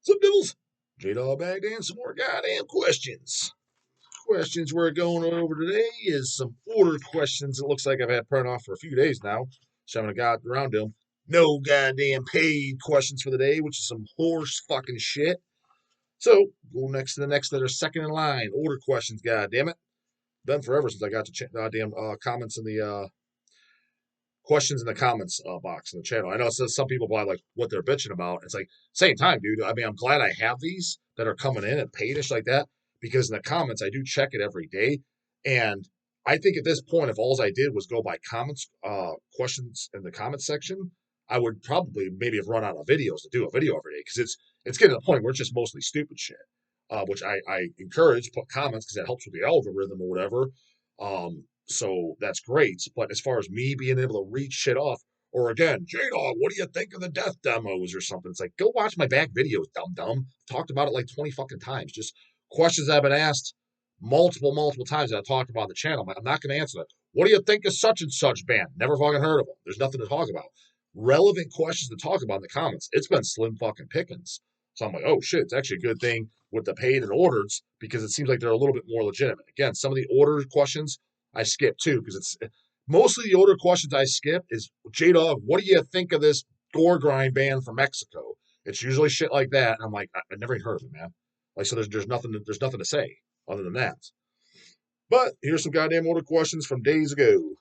What's up, Devils? J-Dog back and some more goddamn questions. Questions we're going over today is some order questions. It looks like I've had printed off for a few days now, so I'm gonna got around to them. No goddamn paid questions for the day, which is some horse fucking shit. So go next to the next that are second in line. Order questions, goddamn it. Been forever since I got to goddamn comments in the questions in the comments box in the channel. I know it says some people probably like what they're bitching about. It's like, same time, dude. I mean, I'm glad I have these that are coming in and paid-ish like that, because in the comments, I do check it every day. And I think at this point, if all I did was go by comments, questions in the comments section, I would probably maybe have run out of videos to do a video every day, because it's getting to the point where it's just mostly stupid shit, which I encourage, put comments because that helps with the algorithm or whatever. So that's great. But as far as me being able to read shit off, or again, J-Dog, what do you think of the death demos or something? It's like, go watch my back videos, dumb. Talked about it like 20 fucking times. Just questions I've been asked multiple times that I talked about on the channel. I'm not going to answer that. What do you think of such and such band? Never fucking heard of them. There's nothing to talk about. Relevant questions to talk about in the comments. It's been slim fucking pickings. So I'm like, oh shit, it's actually a good thing with the paid and orders, because it seems like they're a little bit more legitimate. Again, some of the order questions I skip too, because it's mostly the older questions I skip is, J-Dog, what do you think of this gore grind band from Mexico? It's usually shit like that. And I'm like, I never even heard of it, man. Like, so there's nothing to say other than that. But here's some goddamn older questions from days ago.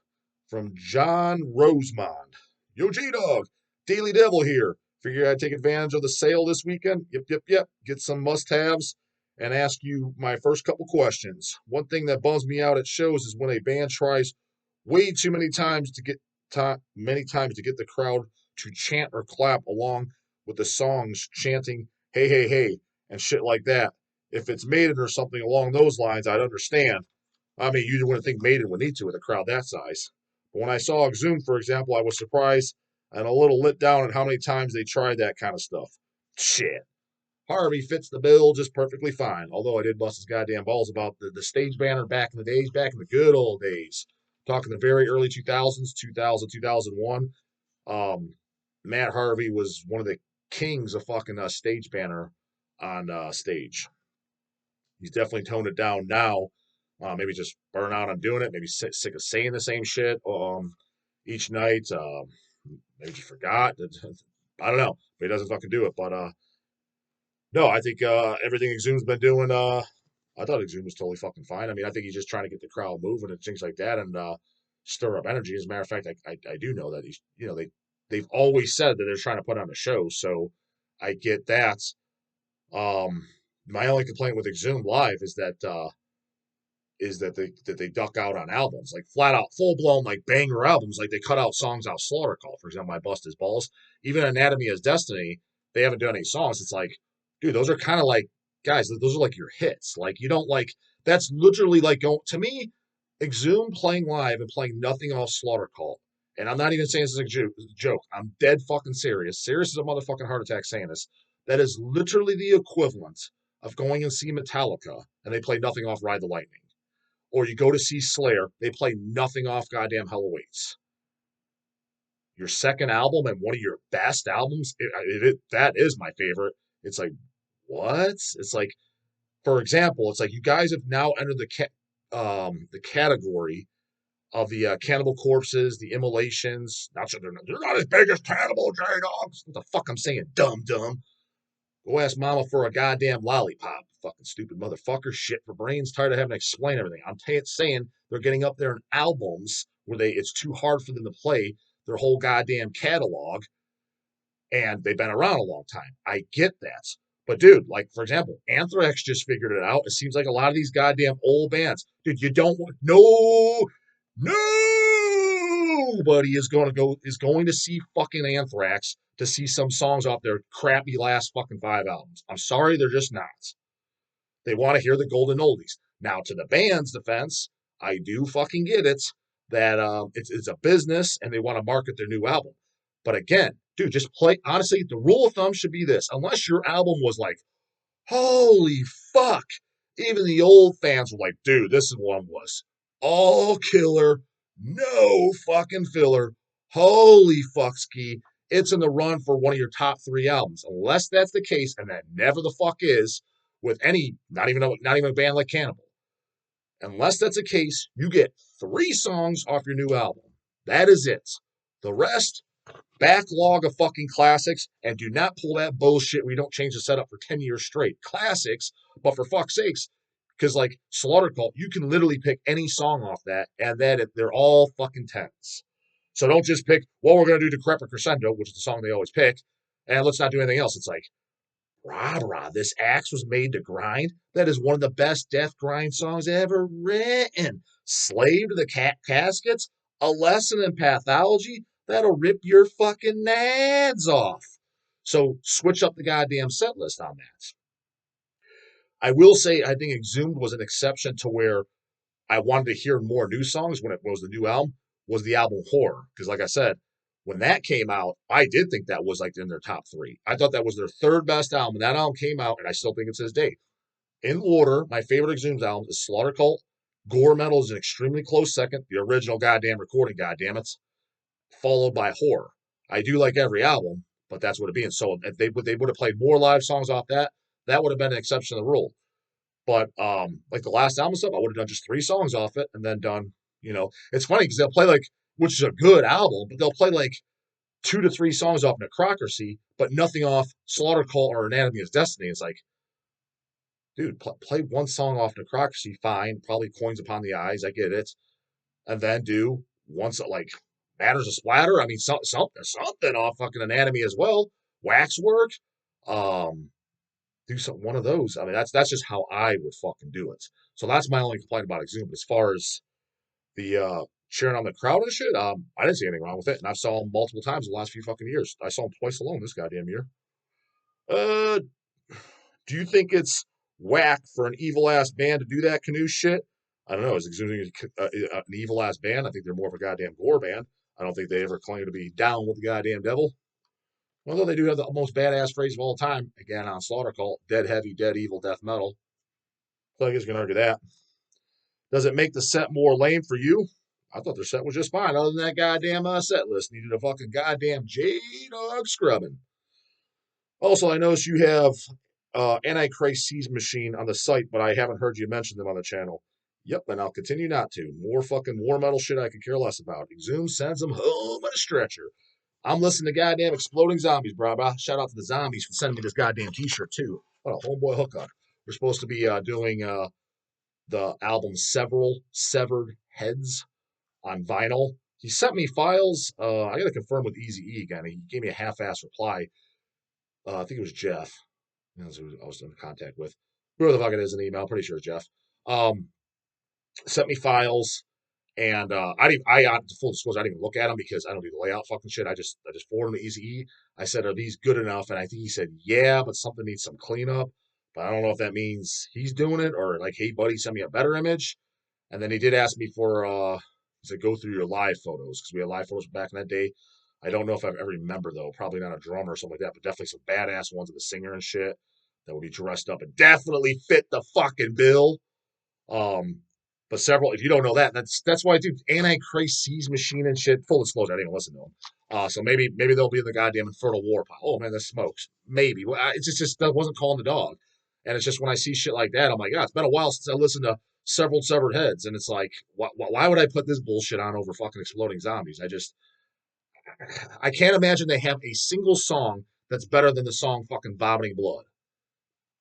From John Rosemond. Yo, J-Dog, Daily Devil here. Figure I'd take advantage of the sale this weekend. Yep. Get some must-haves and ask you my first couple questions. One thing that bums me out at shows is when a band tries way too many times to get the crowd to chant or clap along with the songs, chanting hey and shit like that. If it's Maiden or something along those lines, I'd understand. I mean, you wouldn't think Maiden would need to with a crowd that size. But when I saw Exhumed, for example, I was surprised and a little let down at how many times they tried that kind of stuff. Shit. Harvey fits the bill just perfectly fine, although I did bust his goddamn balls about the stage banner back in the days, back in the good old days. Talking the very early 2000s, 2001. Matt Harvey was one of the kings of fucking stage banner on stage. He's definitely toned it down now. Maybe just burn out on doing it. Maybe sick of saying the same shit each night. Maybe just forgot. I don't know. But he doesn't fucking do it. But no, I think everything Exhumed's been doing. I thought Exhumed was totally fucking fine. I mean, I think he's just trying to get the crowd moving and things like that, and stir up energy. As a matter of fact, I do know that they've always said that they're trying to put on a show, so I get that. My only complaint with Exhumed live is that they duck out on albums, like flat out full blown like banger albums, like they cut out songs out Slaughter Call, for example. I bust his balls. Even Anatomy as Destiny, they haven't done any songs. It's like, dude, those are kind of like, guys, those are like your hits. Like, you don't like, that's literally like going, to me, Exhumed playing live and playing nothing off Slaughter Call. And I'm not even saying this is a joke. I'm dead fucking serious. Serious as a motherfucking heart attack saying this. That is literally the equivalent of going and see Metallica and they play nothing off Ride the Lightning. Or you go to see Slayer, they play nothing off goddamn Hell Awaits. Your second album and one of your best albums, that is my favorite. It's like, what? It's like, for example, it's like you guys have now entered the category of the Cannibal Corpses, the Immolations. Not sure they're not as big as Cannibal J-Dogs. What the fuck I'm saying, dumb. Go ask mama for a goddamn lollipop. Fucking stupid motherfucker. Shit for brains. Tired of having to explain everything. I'm saying they're getting up there in albums where it's too hard for them to play their whole goddamn catalog. And they've been around a long time. I get that. But dude, like, for example, Anthrax just figured it out. It seems like a lot of these goddamn old bands, dude, you don't want, nobody is going to see fucking Anthrax to see some songs off their crappy last fucking 5 albums. I'm sorry, they're just not. They want to hear the golden oldies. Now, to the band's defense, I do fucking get it that it's a business and they want to market their new album. But again, dude, just play. Honestly, the rule of thumb should be this: unless your album was like, holy fuck, even the old fans were like, dude, this one was all killer, no fucking filler, holy fuck ski. it's in the run for one of your top 3 albums. Unless that's the case, and that never the fuck is with any, not even a band like Cannibal. Unless that's the case, you get 3 songs off your new album. That is it. The rest, backlog of fucking classics, and do not pull that bullshit where you don't change the setup for 10 years straight. Classics, but for fuck's sakes, because like Slaughter Cult, you can literally pick any song off that, and then they're all fucking 10s. So don't just pick, well, we're going to do Decrepit Crescendo, which is the song they always pick, and let's not do anything else. It's like, rah, this axe was made to grind. That is one of the best death grind songs ever written. Slave to the caskets, a lesson in pathology that'll rip your fucking nads off. So switch up the goddamn set list on that. I will say, I think Exhumed was an exception to where I wanted to hear more new songs when it was the new album, was the album Horror. Because like I said, when that came out, I did think that was like in their top 3. I thought that was their 3rd best album. When that album came out, and I still think it's his day. In order, my favorite Exhumed album is Slaughter Cult. Gore Metal is an extremely close second. The original goddamn recording, goddammit. Followed by Horror. I do like every album, but that's what it being. So if they would have played more live songs off that, that would have been an exception to the rule. But like the last album stuff, I would have done just 3 songs off it and then done, it's funny because they'll play like, which is a good album, but they'll play like 2 to 3 songs off Necrocracy, but nothing off Slaughter Cult or Anatomy of Destiny. It's like, dude, play 1 song off Necrocracy, fine, probably Coins Upon the Eyes, I get it, and then do once like Matters of Splatter. I mean, something off fucking Anatomy as well, Waxwork. Do one of those. I mean, that's just how I would fucking do it. So that's my only complaint about Exhumed. As far as the cheering on the crowd and shit, I didn't see anything wrong with it, and I've saw him multiple times in the last few fucking years. I saw him twice alone this goddamn year. Uh, do you think it's whack for an evil ass band to do that canoe shit? I don't know. Is Exhumed an evil ass band? I think they're more of a goddamn gore band. I don't think they ever claim to be down with the goddamn devil. Although they do have the most badass phrase of all time, again on Slaughter Cult, dead heavy, dead evil, death metal. So I guess you can argue that. Does it make the set more lame for you? I thought their set was just fine, other than that goddamn set list. Needed a fucking goddamn J-Dog scrubbing. Also, I noticed you have Antichrist Seas Machine on the site, but I haven't heard you mention them on the channel. Yep, and I'll continue not to. More fucking war metal shit I could care less about. Exhumed sends them home on a stretcher. I'm listening to goddamn Exploding Zombies, bro. Shout out to the zombies for sending me this goddamn t-shirt, too. What a homeboy hookup. We're supposed to be doing the album Severed Heads on vinyl. He sent me files. I got to confirm with Eazy-E again. He gave me a half-ass reply. I think it was Jeff. That's who I was in contact with. Whoever the fuck it is in the email. Pretty sure it's Jeff. Sent me files. And full disclosure, I didn't even look at them because I don't do the layout fucking shit. I just forwarded them to Eazy-E. I said, are these good enough? And I think he said, yeah, but something needs some cleanup. But I don't know if that means he's doing it or like, hey, buddy, send me a better image. And then he did ask me for, he said, go through your live photos because we had live photos back in that day. I don't know if I ever remember, though. Probably not a drummer or something like that, but definitely some badass ones of the singer and shit that would be dressed up and definitely fit the fucking bill. But several, if you don't know that, that's why I do Antichrist Seas Machine and shit. Full disclosure, I didn't even listen to them. So maybe they'll be in the goddamn Infernal War pile. Oh man, that smokes. Maybe. Well, it's just that wasn't calling the dog. And it's just when I see shit like that, I'm like, it's been a while since I listened to Severed Heads. And it's like, why would I put this bullshit on over fucking Exploding Zombies? I can't imagine they have a single song that's better than the song fucking Vomiting Blood.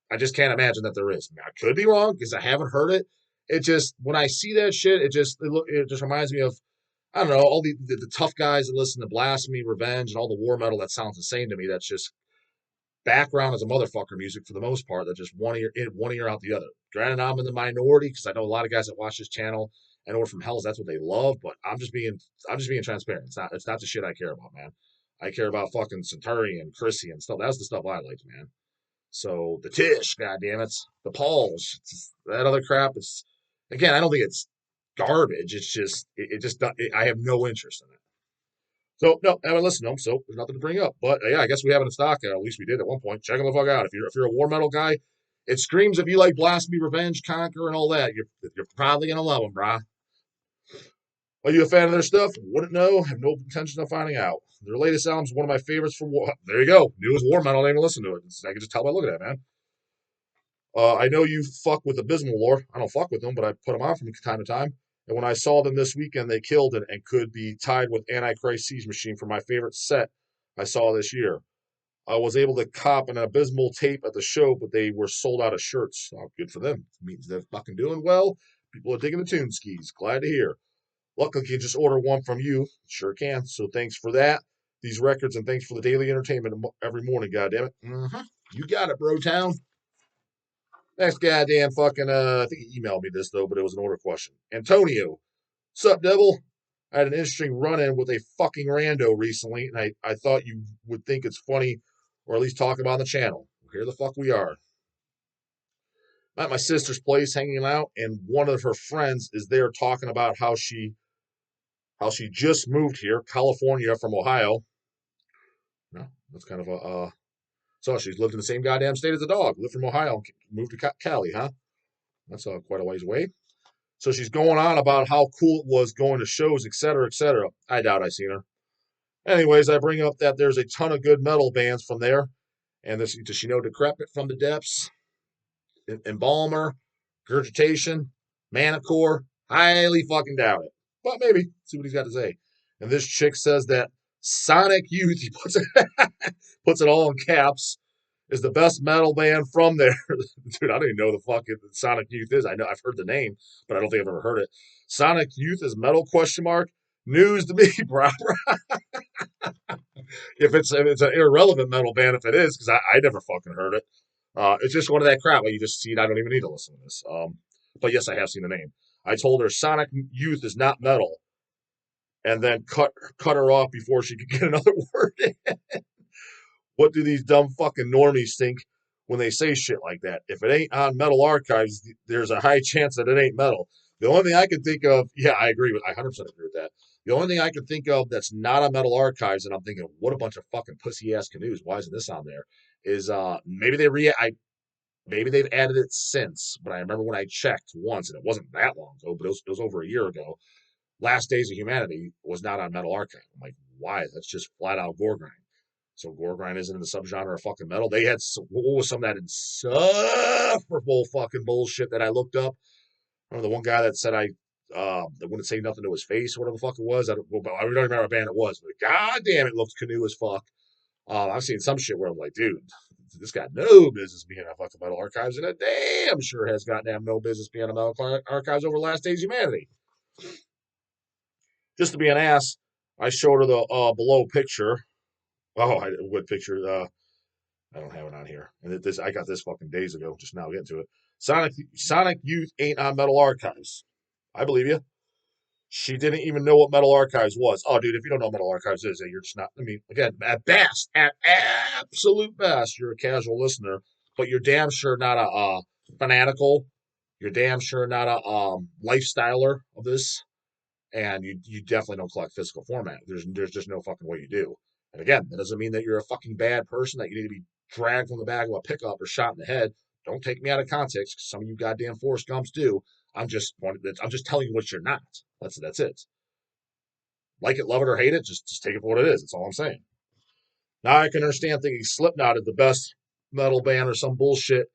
I just can't imagine that there is. I could be wrong because I haven't heard it. It just, when I see that shit, it just reminds me of, I don't know, all the tough guys that listen to Blasphemy, Revenge, and all the war metal that sounds the same to me. That's just background as a motherfucker music for the most part. That just one ear out the other. Granted, I'm in the minority because I know a lot of guys that watch this channel and Order from Hells, that's what they love. But I'm just being transparent. It's not the shit I care about, man. I care about fucking Centurion, Chrissy, and stuff. That's the stuff I liked, man. So the Tish, goddammit, the Pauls, that other crap. It's again, I don't think it's garbage. It's just I have no interest in it. So no, I haven't listened to them, so there's nothing to bring up. But yeah, I guess we have it in stock. At least we did at one point. Check them the fuck out. If you're a war metal guy, it screams if you like Blasphemy, Revenge, Conquer, and all that. You're probably gonna love them, brah. Are you a fan of their stuff? Wouldn't know. Have no intention of finding out. Their latest album is one of my favorites for war. There you go. Newest war metal. I didn't even listen to it. I can just tell by looking at it, man. I know you fuck with Abysmal Lore. I don't fuck with them, but I put them on from time to time. And when I saw them this weekend, they killed it and could be tied with Antichrist Siege Machine for my favorite set I saw this year. I was able to cop an Abysmal tape at the show, but they were sold out of shirts. Oh, good for them. It means they're fucking doing well. People are digging the tune skis. Glad to hear. Luckily, you can just order one from you. Sure can. So thanks for that. These records, and thanks for the daily entertainment every morning, goddammit. Mm-hmm. You got it, bro town. Next goddamn fucking, I think he emailed me this, though, but it was an order question. Antonio, sup, devil? I had an interesting run-in with a fucking rando recently, and I thought you would think it's funny, or at least talk about on the channel. Here the fuck we are. I'm at my sister's place hanging out, and one of her friends is there talking about how she just moved here, California from Ohio. No, that's kind of a so she's lived in the same goddamn state as the dog. Lived from Ohio, moved to Cali, huh? That's quite a ways away. So she's going on about how cool it was going to shows, et cetera, et cetera. I doubt I seen her. Anyways, I bring up that there's a ton of good metal bands from there. And this, does she know Decrepit from the Depths, Embalmer, Gurgitation, Manicore? Highly fucking doubt it. But maybe. See what he's got to say. And this chick says that Sonic Youth, he puts it all in caps, is the best metal band from there. Dude, I don't even know the fucking Sonic Youth is. I know I've heard the name, but I don't think I've ever heard it. Sonic Youth is metal question mark. News to me, bro. If it's an irrelevant metal band, if it is, because I never fucking heard it. It's just one of that crap. Like you just see it. I don't even need to listen to this. But yes, I have seen the name. I told her Sonic Youth is not metal, and then cut her off before she could get another word in. What do these dumb fucking normies think when they say shit like that? If it ain't on Metal Archives, there's a high chance that it ain't metal. The only thing I can think of, yeah, I 100% agree with that. The only thing I can think of that's not on Metal Archives, and I'm thinking, what a bunch of fucking pussy ass canoes. Why isn't this on there? Is maybe they've added it since, but I remember when I checked once, and it wasn't that long ago, but it was over a year ago. Last Days of Humanity was not on Metal Archive. I'm like, why? That's just flat out gore grind. So gore grind isn't in the subgenre of fucking metal. They had what was some of that insufferable fucking bullshit that I looked up. I remember the one guy that said that wouldn't say nothing to his face, whatever the fuck it was. I don't remember what band it was, but god damn, it looked canoe as fuck. I've seen some shit where I'm like, dude, this got no business being on fucking Metal Archives, and it damn sure has goddamn no business being on Metal Archives over Last Days of Humanity. Just to be an ass, I showed her the below picture. Oh, what picture? I don't have it on here. And I got this fucking days ago. Just now getting to it. Sonic Youth ain't on Metal Archives. I believe you. She didn't even know what Metal Archives was. Oh, dude, if you don't know what Metal Archives is, you're just not. I mean, again, at best, at absolute best, you're a casual listener, but you're damn sure not a fanatical. You're damn sure not a lifestyler of this, and you definitely don't collect physical format. There's just no fucking way you do. And again, that doesn't mean that you're a fucking bad person, that you need to be dragged from the back of a pickup or shot in the head. Don't take me out of context, because some of you goddamn Forrest Gumps do. I'm just telling you what you're not. That's it. Like it, love it, or hate it, just take it for what it is. That's all I'm saying. Now I can understand thinking Slipknot is the best metal band or some bullshit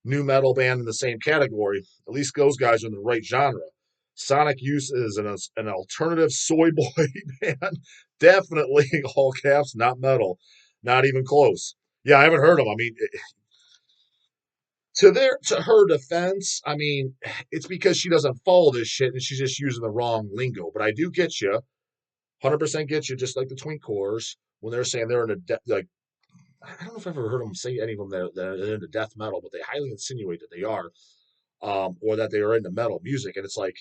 new metal band in the same category. At least those guys are in the right genre. Sonic Youth is an alternative soy boy band. Definitely, all caps, not metal. Not even close. Yeah, I haven't heard them. I mean, to her defense, I mean, it's because she doesn't follow this shit and she's just using the wrong lingo. But I do get you, 100% get you. Just like the Twink Cores when they're saying they're in like, I don't know if I've ever heard them say any of them that they're into death metal, but they highly insinuate that they are, or that they are into metal music. And it's like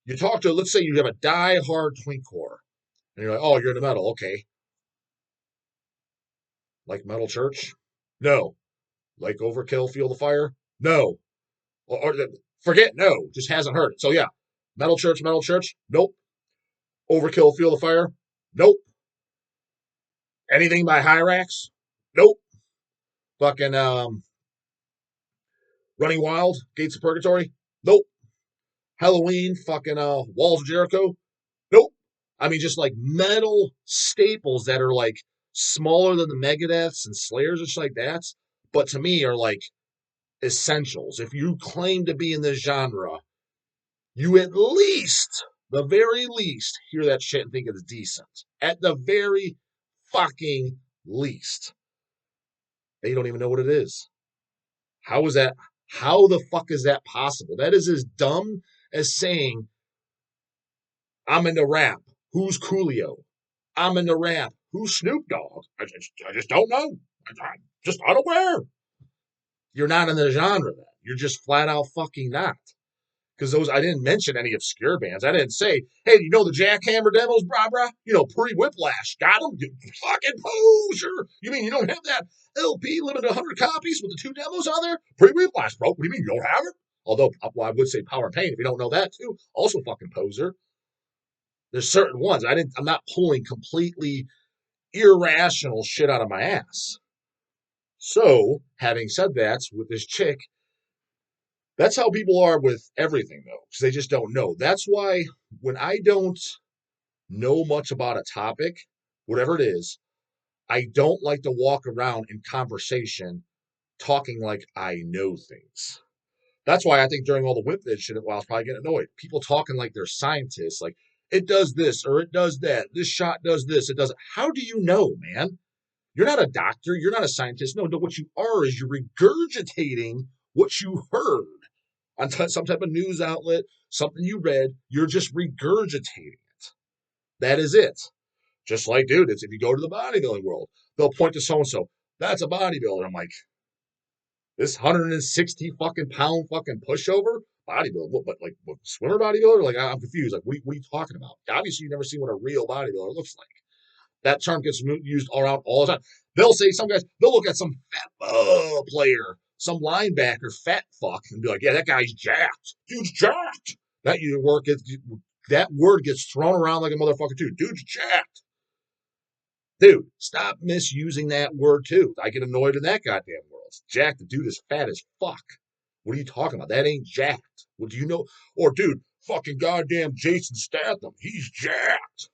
you talk to, let's say you have a die-hard Twink Core, and you're like, oh, you're into metal, okay. Like Metal Church? No. Like Overkill, Feel the Fire? No. Or forget no, just hasn't heard it. So yeah, Metal Church, nope. Overkill, Feel the Fire? Nope. Anything by Hyrax? Nope. Fucking Running Wild, Gates of Purgatory? Nope. Halloween, fucking Walls of Jericho? I mean, just like metal staples that are like smaller than the Megadeths and Slayers and shit like that, but to me are like essentials. If you claim to be in this genre, you at least, the very least, hear that shit and think it's decent. At the very fucking least. They don't even know what it is. How is that? How the fuck is that possible? That is as dumb as saying, I'm into rap. Who's Coolio? I'm into rap. Who's Snoop Dogg? I just don't know. I'm just unaware. You're not in the genre then. You're just flat out fucking not. Because those, I didn't mention any obscure bands. I didn't say, hey, do you know the Jackhammer Demos, brah? You know, pre-Whiplash. Got them? You fucking poser. You mean you don't have that LP limited to 100 copies with the 2 demos on there? Pre-Whiplash, bro. What do you mean you don't have it? Although, well, I would say Power and Pain if you don't know that too. Also fucking poser. There's certain ones. I'm not pulling completely irrational shit out of my ass. So, having said that, with this chick, that's how people are with everything, though, because they just don't know. That's why when I don't know much about a topic, whatever it is, I don't like to walk around in conversation talking like I know things. That's why I think during all the Whipvid shit, well, I was probably getting annoyed. People talking like they're scientists, like it does this or it does that. This shot does this. It does. How do you know, man? You're not a doctor. You're not a scientist. No, what you are is you're regurgitating what you heard on some type of news outlet, something you read. You're just regurgitating it. That is it. Just like, dude, it's if you go to the bodybuilding world, they'll point to so and so. That's a bodybuilder. I'm like, this 160 fucking pound fucking pushover bodybuilder, what swimmer bodybuilder? Like, I'm confused. Like, what are you talking about? Obviously, you've never seen what a real bodybuilder looks like. That term gets used around all the time. They'll say, some guys, they'll look at some fat player, some linebacker, fat fuck, and be like, yeah, that guy's jacked. Dude's jacked. That word gets thrown around like a motherfucker, too. Dude's jacked. Dude, stop misusing that word, too. I get annoyed in that goddamn world. It's jacked. The dude is fat as fuck. What are you talking about? That ain't jacked. What do you know? Or, dude, fucking goddamn Jason Statham. He's jacked.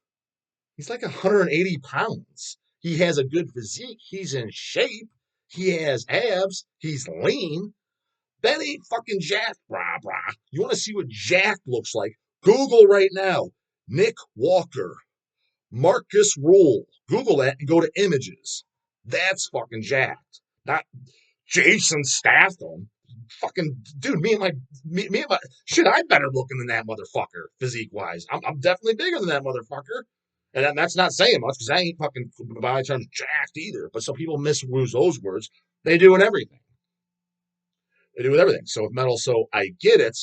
He's like 180 pounds. He has a good physique. He's in shape. He has abs. He's lean. That ain't fucking jacked, brah. You want to see what jacked looks like? Google right now. Nick Walker. Marcus Rule. Google that and go to images. That's jacked. Not Jason Statham. Fucking dude, me and my shit, I'm better looking than that motherfucker, physique wise. I'm definitely bigger than that motherfucker. And that's not saying much because I ain't fucking by terms jacked either. But some people misuse those words. They do in everything. They do with everything. So with metal, so I get it.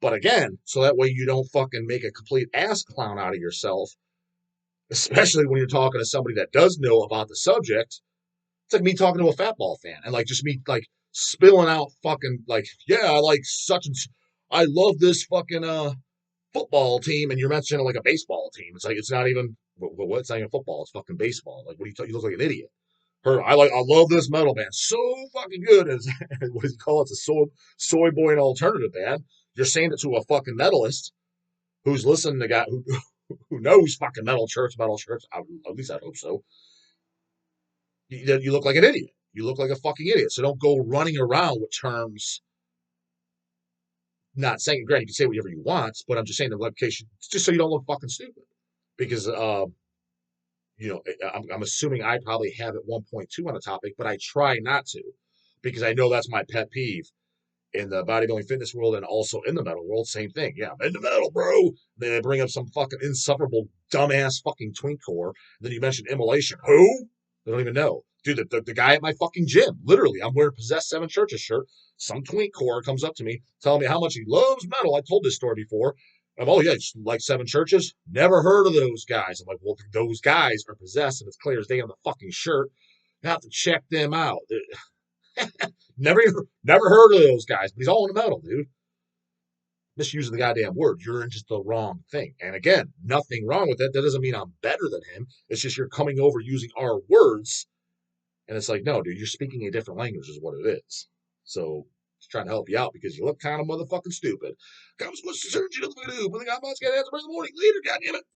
But again, so that way you don't fucking make a complete ass clown out of yourself, especially when you're talking to somebody that does know about the subject. It's like me talking to a fatball fan and like just me like spilling out fucking like, yeah, I like such and I love this fucking football team, and you're mentioning like a baseball team. It's like it's not even what's not even football, it's fucking baseball. Like what you look like an idiot. I love this metal band. So fucking good as what do you call it? It's a soy boy and alternative band. You're saying it to a fucking metalist who's listening to guy who knows fucking metal shirts. At least I hope so. You look like an idiot. You look like a fucking idiot. So don't go running around with terms. Not saying, granted, you can say whatever you want, but I'm just saying the location, just so you don't look fucking stupid. Because, I'm assuming I probably have at 1.2 on a topic, but I try not to because I know that's my pet peeve in the bodybuilding fitness world and also in the metal world. Same thing. Yeah, I'm into metal, bro. Then they bring up some fucking insufferable, dumbass fucking twink core. Then you mentioned immolation. Who? They don't even know. Dude, the guy at my fucking gym, literally, I'm wearing Possessed Seven Churches shirt. Some twink core comes up to me telling me how much he loves metal. I told this story before. Oh, yeah, just like Seven Churches? Never heard of those guys. I'm like, well, those guys are possessed, and it's clear as day on the fucking shirt. You have to check them out. never heard of those guys, but he's all in the metal, dude. Misusing the goddamn word. You're in just the wrong thing. And again, nothing wrong with that. That doesn't mean I'm better than him. It's just you're coming over using our words. And it's like, no, dude, you're speaking a different language is what it is. So just trying to help you out because you look kind of motherfucking stupid. Comes with the surgeon of the voodoo. When the guy must get answer in the morning. Later, goddammit.